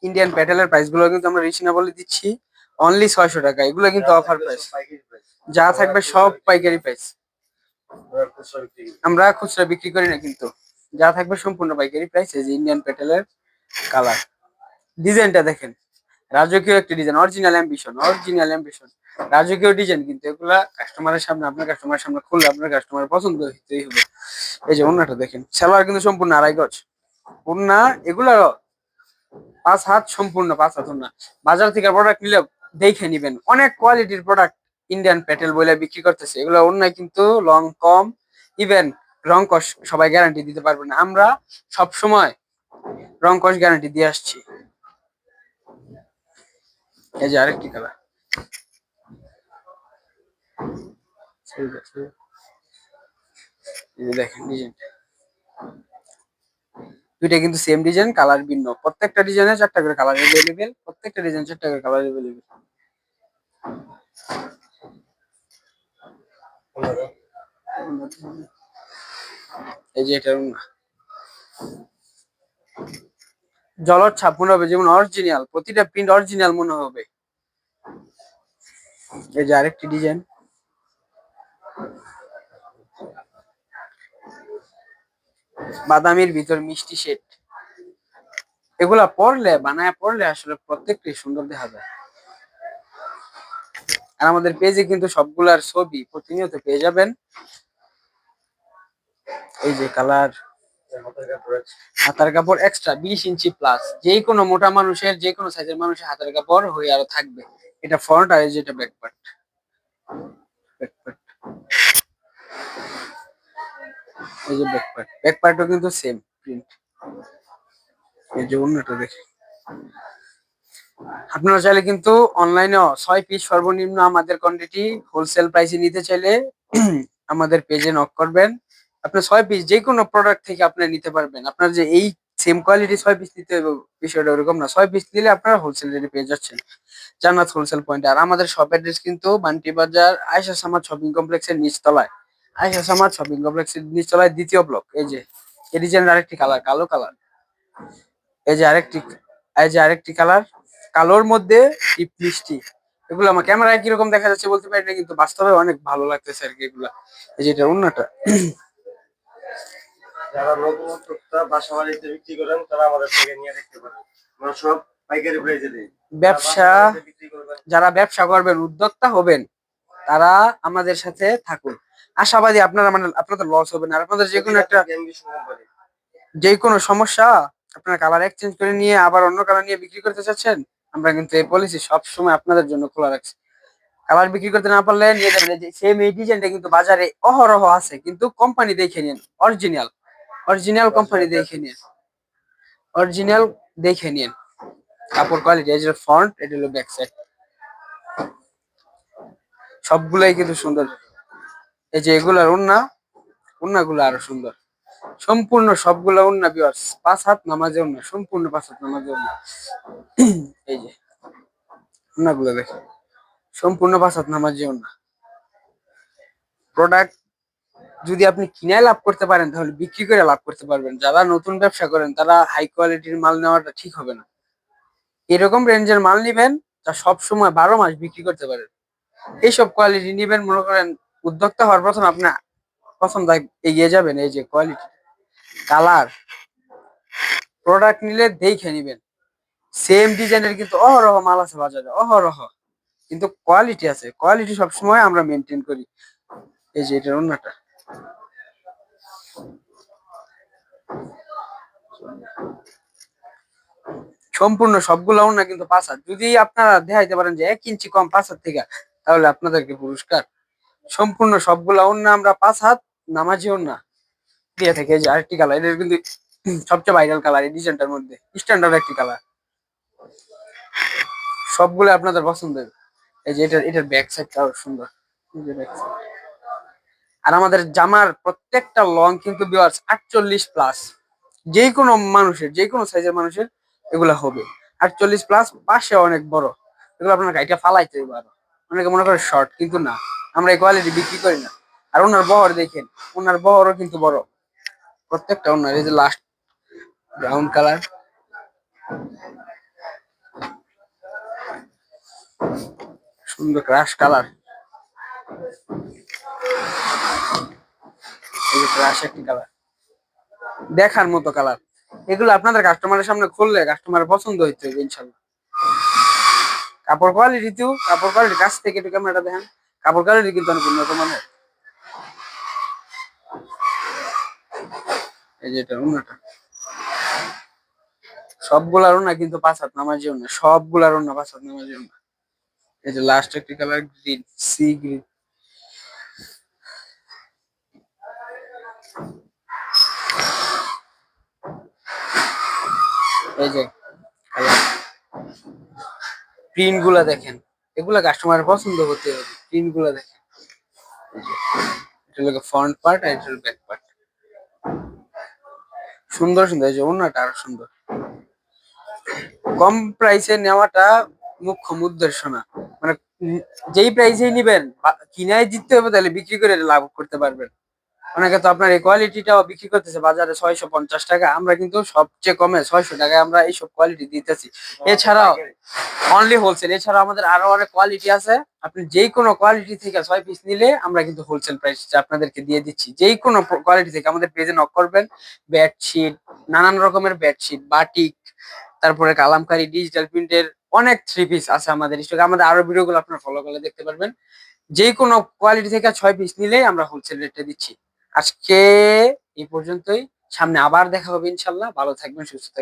Indian প্যাটেলের price গুলো কিন্তু আমরা রিজনেবল দিচ্ছি, অনলি 600 টাকা। এগুলো কিন্তু অফার প্রাইস, যা থাকবে সব পাইকারি প্রাইস। আমরা খুচরা বিক্রি করি না, কিন্তু যা থাকবে সম্পূর্ণ পাইকারি প্রাইস। এই যে ইন্ডিয়ান প্যাটেলের কালার, ডিজাইনটা দেখেন, রাজকীয় একটা ডিজাইন, অরিজিনাল অ্যাম্বিশন রাজকীয় ডিজাইন। কিন্তু এগুলা কাস্টমারের সামনে, আপনার কাস্টমারের সামনে খুললে আপনার কাস্টমার পছন্দ হতেই হবে। এই যে ওন্নাটা দেখেন, সালোয়ার কিন্তু সম্পূর্ণ আড়াই গজ ওন্না। এগুলা 5 হাত, সম্পূর্ণ 5 হাত ওন্না। বাজার থেকে প্রোডাক্ট নিলে দেখে নিবেন, অনেক কোয়ালিটির প্রোডাক্ট ইন্ডিয়ান প্যাটেল বলে বিক্রি করতেছে। এগুলো ওন্নায় কিন্তু লং কম, ইভেন রং কস সবাই গ্যারান্টি দিতে পারবে না, আমরা সব সময় রং কস গ্যারান্টি দিয়ে আসছি। এই যে আরেকটি কালার, দেখেন ডিজাইনটা, দুইটা কিন্তু সেম ডিজাইন, কালার ভিন্ন। প্রত্যেকটা ডিজাইনে 4টা করে কালার अवेलेबल, প্রত্যেকটা ডিজাইন 4টা করে কালার अवेलेबल। এই যে এটা জলর ছাপ মনে হবে যেমন অরিজিনাল, প্রতিটা প্রিন্ট অরিজিনাল মনে হবে। এই যে আরেকটি ডিজাইন, বাদামির ভিতর মিষ্টি শেড। এগুলা পরলে, বানায় পরলে আসলে প্রত্যেকটাই সুন্দর দেখা যায়। আর আমাদের পেজে কিন্তু সবগুলার ছবি প্রতিনিয়ত পেয়ে যাবেন। এই যে কালার, হাতার কাপড় এক্সট্রা 20 ইঞ্চি প্লাস, যে কোনো মোটা মানুষের, যে কোনো সাইজের মানুষের হাতের কাপড় হয়ে আরো থাকবে। এটা ফ্রন্ট, আর এই যে এটা ব্যাক পার্ট। এই যে ব্যাক পার্টও কিন্তু সেম প্রিন্ট। এই যে অন্যটা দেখে, আপনারা চাইলে কিন্তু অনলাইনেও 6 পিস সর্বনিম্ন আমাদের কোয়ান্টিটি হোলসেল প্রাইসে নিতে চাইলে আমাদের পেজে নক করবেন। আপনার 6 পিস যে কোনো প্রোডাক্ট থেকে আপনি নিতে পারবেন। আপনার যে এই সেম কোয়ালিটি 6 পিস নিতে হবে বিষয়টা ওরকম না, 6 পিস নিলে আপনারা হোলসেল রেটে পেয়ে যাচ্ছেন জান্নাত হোলসেল পয়েন্টে। আর আমাদের শপ অ্যাড্রেস কিন্তু বান্টি বাজার আয়েশা সামাদ শপিং কমপ্লেক্সের নিচতলায়, আয়েশা সামাদ শপিং কমপ্লেক্সের নিচতলায় 2য় ব্লক। এই যে এই ডিজাইনের আরেকটি কালার, কালো কালার। এই যে আরেকটি কালার, কালোর মধ্যে ডিপ মিষ্টি। এগুলো আমার ক্যামেরায় কিরকম দেখা যাচ্ছে বলতে পারি না, কিন্তু বাস্তবে অনেক ভালো লাগতেছে আর কি এগুলা। এই যে এটা অন্যটা, যারা নতুন উদ্যোক্তা বাসা বাড়িতে বিক্রি করেন তারা আমাদের থেকে নিয়ে দেখতে পারেন, আমরা সব পাইকারি প্রাইসে দিই। ব্যবসা, যারা ব্যবসা করবেন, উদ্যোক্তা হবেন, তারা আমাদের সাথে থাকুন, আশাবাদী আপনারা, মানে আপনাদের লস হবে না। আর আপনাদের যে কোনো একটা, যে কোনো সমস্যা আপনারা কালার এক্সচেঞ্জ করে নিয়ে আবার অন্য কালার নিয়ে বিক্রি করতে চাচ্ছেন, আমরা কিন্তু এই পলিসি সব সময় আপনাদের জন্য খোলা রাখছি। কালার বিক্রি করতে না পারলে নিয়ে যাবেন। যে সেম এই ডিজাইনটা কিন্তু বাজারে অহরহ আছে, কিন্তু কোম্পানি দেখে নিন, অরিজিনাল কোম্পানি দেখে নিন, অরিজিনাল দেখে নিন কাপড় কোয়ালিটি। এই যে ফ্রন্ট, এটা হলো ব্যাক সাইড, সবগুলাই কিন্তু সুন্দর। এই যে এগুলার ওন্নাগুলো আরো সুন্দর, সম্পূর্ণ সবগুলা ওন্না ভিউয়ার্স 5 হাত নামাজে ওন্না, সম্পূর্ণ 5 হাত নামাজে ওন্না। এই যে ওন্নাগুলো দেখেন, সম্পূর্ণ 5 হাত নামাজে ওন্না। প্রোডাক্ট যদি আপনি কিনে লাভ করতে পারেন তাহলে বিক্রি করে লাভ করতে পারবেন। যারা নতুন ব্যবসা করেন তারা হাই কোয়ালিটির মাল নেওয়াটা ঠিক হবে না। এরকম রেঞ্জের মাল নিবেন যা সব সময় 12 মাস বিক্রি করতে পারেন, এইসব কোয়ালিটি নিবেন। মনে করেন উদ্যোক্তা হওয়ার প্রথম এগিয়ে যাবেন। এই যে কোয়ালিটি, কালার, প্রোডাক্ট নিলে দেখে নিবেন। সেম ডিজাইনের কিন্তু অহরহ মাল আছে বাজারে, অহরহ, কিন্তু কোয়ালিটি আছে, কোয়ালিটি সবসময় আমরা মেনটেন করি। এই যে এটার অন্যটা, সম্পূর্ণ সবগুলো ওন্না কিন্তু 5 হাত। যদি আপনারা দেখাইতে পারেন যে 1 ইঞ্চি কম 5 হাত থেকে, তাহলে আপনাদেরকে পুরস্কার। সম্পূর্ণ সবগুলো ওন্না আমরা 5 হাত নামাজি ওন্না দিয়ে থেকে। যে আরেকটি কালার, এটা কিন্তু সবচেয়ে ভাইরাল কালার এই ডিজাইনটার মধ্যে, স্ট্যান্ডার্ড একটি কালার, সবগুলো আপনাদের পছন্দের। এই যে এটার ব্যাক সাইডটাও সুন্দর, এই যে ব্যাক সাইড। আর আমাদের জামার প্রত্যেকটা লং কিন্তু ভিউয়ার্স 48 প্লাস, যে কোনো মানুষের, যে কোনো সাইজের মানুষের এগুলা হবে 48 প্লাস। পাশে অনেক বড়, এগুলো আপনার গাড়িটা ফালাইতে পারো। অনেকে মনে করে শর্ট, কিন্তু না, আমরা এই কোয়ালিটি বিক্রি করি না। আর ওনার বহর দেখেন, ওনার বহরও কিন্তু বড় প্রত্যেকটা ওনার। এই যে লাস্ট ব্রাউন কালার, সুন্দর ক্রাশ কালার, এই যে ক্রাশ একটি কালার, দেখার মতো কালার। এগুলো আপনাদের কাস্টমারের সামনে খুললে কাস্টমারের পছন্দ হইতে হবে ইনশাল্লাহ। কাপড় কোয়ালিটি কাছ থেকে একটু ক্যামেরাটা দেখেন, কাপড় কোয়ালিটি কিন্তু অনেক উন্নত মানের। এই যে এটা ওন্নাটা, সবগুলার ওন্না কিন্তু 5 হাত নামার জন্য, সবগুলার ওন্না 5 হাত নামার জন্য। এই যে লাস্ট একটি কালার গ্রিন, সি গ্রিন, এই যে কালার। প্রিন্ট গুলা দেখেন, এগুলা কাস্টমারের পছন্দ হতে হবে। প্রিন্ট গুলা দেখেন, এই যে এটা হলো ফ্রন্ট পার্ট আর এটা হলো ব্যাক পার্ট, সুন্দর সুন্দর। এই যে ওন্নাটা আরো সুন্দর। কম প্রাইসে নেওয়াটা মুখ্য উদ্দেশ্য না, মানে যেই প্রাইসে নিবেন কিনায় জিততে হবে, তাহলে বিক্রি করে লাভ করতে পারবেন। অনেকে তো আপনার এই কোয়ালিটিটাও বিক্রি করতেছে বাজারে 650 টাকা, আমরা কিন্তু সবচেয়ে কমে 600 টাকায় আমরা এইসব কোয়ালিটি দিতেছি। এছাড়াও অনলি হোলসেল, এছাড়াও আমাদের আরো অনেক কোয়ালিটি আছে। আপনি যেই কোনো কোয়ালিটি থেকে 6 পিস নিলে আমরা কিন্তু হোলসেল প্রাইসে আপনাদেরকে দিয়ে দিচ্ছি। যেই কোনো কোয়ালিটি থেকে আমাদের পেজে নক করবেন। বেডশিট, নানান রকমের বেডশিট, বাটিক, তারপরে কালামকারী, ডিজিটাল প্রিন্টের অনেক থ্রি পিস আছে আমাদের স্টকে। আমাদের আরো ভিডিওগুলো আপনারা ফলো করলে দেখতে পারবেন। যে কোনো কোয়ালিটি থেকে 6 পিস নিলেই আমরা হোলসেল রেটে দিচ্ছি। আজকে এই পর্যন্তই, সামনে আবার দেখা হবে ইনশাল্লাহ। ভালো থাকবেন, সুস্থ থাকবেন।